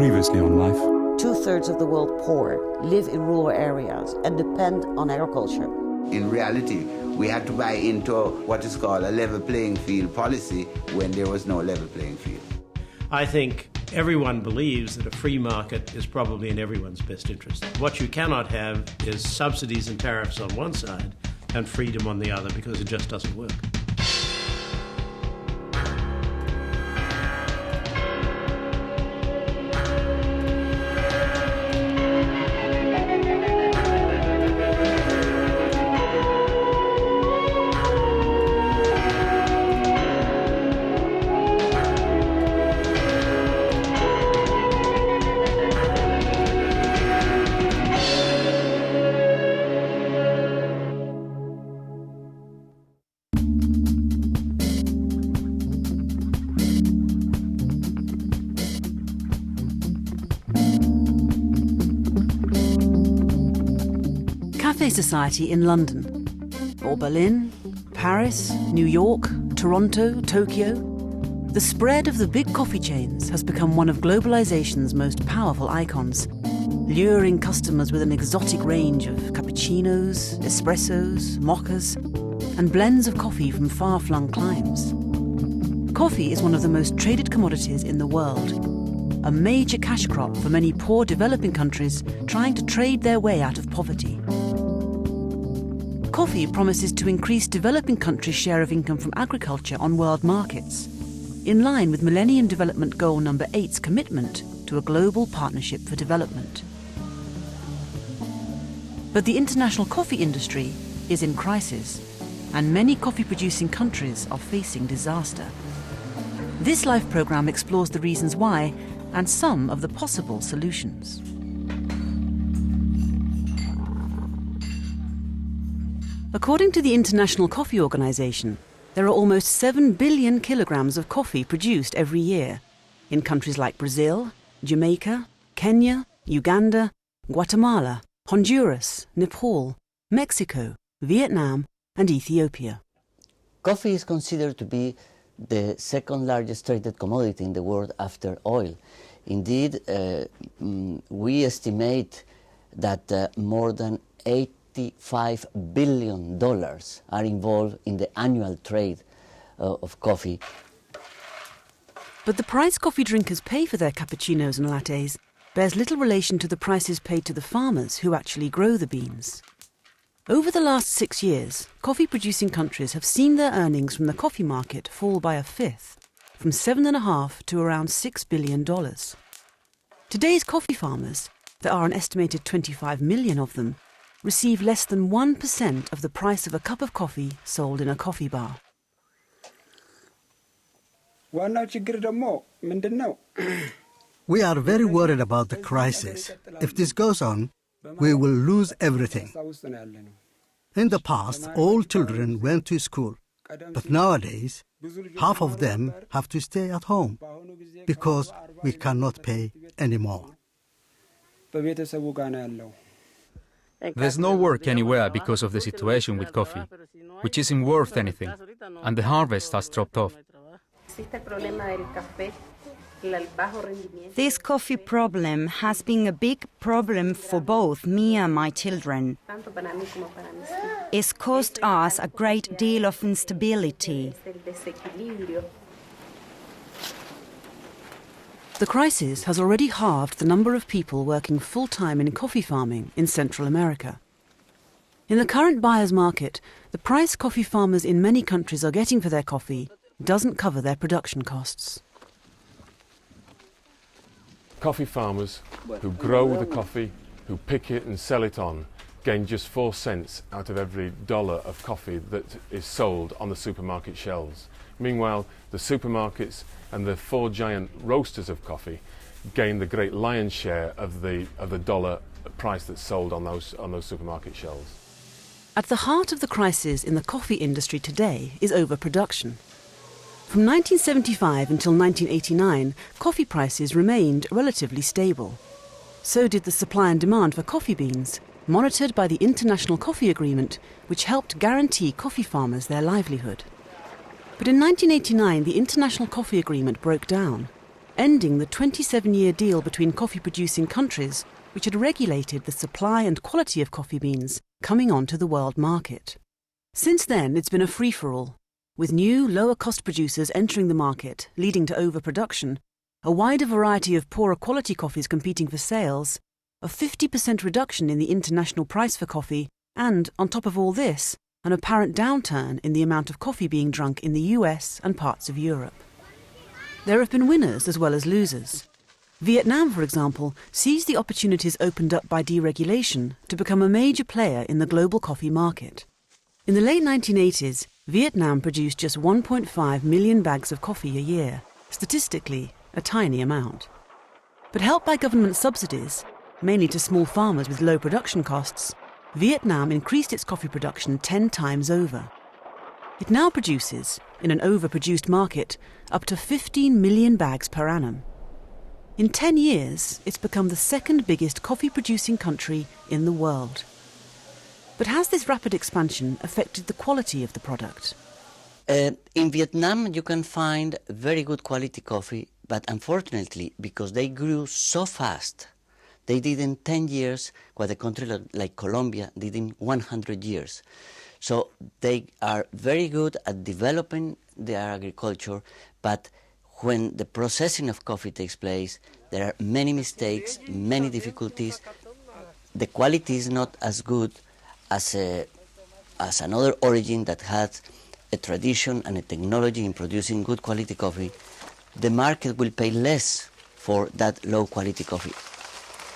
Previously on Life. 2/3 of the world poor live in rural areas and depend on agriculture. In reality, we had to buy into what is called a level playing field policy when there was no level playing field. I think everyone believes that a free market is probably in everyone's best interest. What you cannot have is subsidies and tariffs on one side and freedom on the other, because it just doesn't work. Cafe Society in London, or Berlin, Paris, New York, Toronto, Tokyo. The spread of the big coffee chains has become one of globalization's most powerful icons, luring customers with an exotic range of cappuccinos, espressos, mochas, and blends of coffee from far-flung climes. Coffee is one of the most traded commodities in the world, a major cash crop for many poor developing countries trying to trade their way out of poverty. Coffee promises to increase developing countries' share of income from agriculture on world markets, in line with Millennium Development Goal No. 8's commitment to a global partnership for development. But the international coffee industry is in crisis, and many coffee-producing countries are facing disaster. This LIFE programme explores the reasons why and some of the possible solutions. According to the International Coffee Organization, there are almost 7 billion kilograms of coffee produced every year in countries like Brazil, Jamaica, Kenya, Uganda, Guatemala, Honduras, Nepal, Mexico, Vietnam, and Ethiopia. Coffee is considered to be the second largest traded commodity in the world after oil. Indeed, we estimate that more than $85 billion are involved in the annual trade of coffee. But the price coffee drinkers pay for their cappuccinos and lattes bears little relation to the prices paid to the farmers who actually grow the beans. Over the last 6 years, coffee-producing countries have seen their earnings from the coffee market fall by a fifth, from $7.5 to around $6 billion. Today's coffee farmers, there are an estimated 25 million of them, receive less than 1% of the price of a cup of coffee sold in a coffee bar. We are very worried about the crisis. If this goes on, we will lose everything. In the past, all children went to school, but nowadays, half of them have to stay at home because we cannot pay anymore. There's no work anywhere because of the situation with coffee, which isn't worth anything, and the harvest has dropped off. This coffee problem has been a big problem for both me and my children. It's caused us a great deal of instability. The crisis has already halved the number of people working full-time in coffee farming in Central America. In the current buyer's market, the price coffee farmers in many countries are getting for their coffee doesn't cover their production costs. Coffee farmers who grow the coffee, who pick it and sell it on, gain just 4 cents out of every dollar of coffee that is sold on the supermarket shelves. Meanwhile, the supermarkets and the 4 giant roasters of coffee gain the great lion's share of the dollar price that's sold on those supermarket shelves. At the heart of the crisis in the coffee industry today is overproduction. From 1975 until 1989, coffee prices remained relatively stable. So did the supply and demand for coffee beans, monitored by the International Coffee Agreement, which helped guarantee coffee farmers their livelihood. But in 1989, the International Coffee Agreement broke down, ending the 27-year deal between coffee-producing countries which had regulated the supply and quality of coffee beans coming onto the world market. Since then, it's been a free-for-all, with new, lower-cost producers entering the market, leading to overproduction, a wider variety of poorer quality coffees competing for sales, a 50% reduction in the international price for coffee, and, on top of all this, an apparent downturn in the amount of coffee being drunk in the US and parts of Europe. There have been winners as well as losers. Vietnam, for example, seized the opportunities opened up by deregulation to become a major player in the global coffee market. In the late 1980s, Vietnam produced just 1.5 million bags of coffee a year, statistically a tiny amount. But helped by government subsidies, mainly to small farmers with low production costs, Vietnam increased its coffee production 10 times over. It now produces, in an overproduced market, up to 15 million bags per annum. In 10 years, it's become the second biggest coffee-producing country in the world. But has this rapid expansion affected the quality of the product? In Vietnam, you can find very good quality coffee, but unfortunately, because they grew so fast, they did in 10 years what a country like Colombia did in 100 years. So they are very good at developing their agriculture, but when the processing of coffee takes place, there are many mistakes, many difficulties. The quality is not as good as another origin that has a tradition and a technology in producing good quality coffee. The market will pay less for that low quality coffee.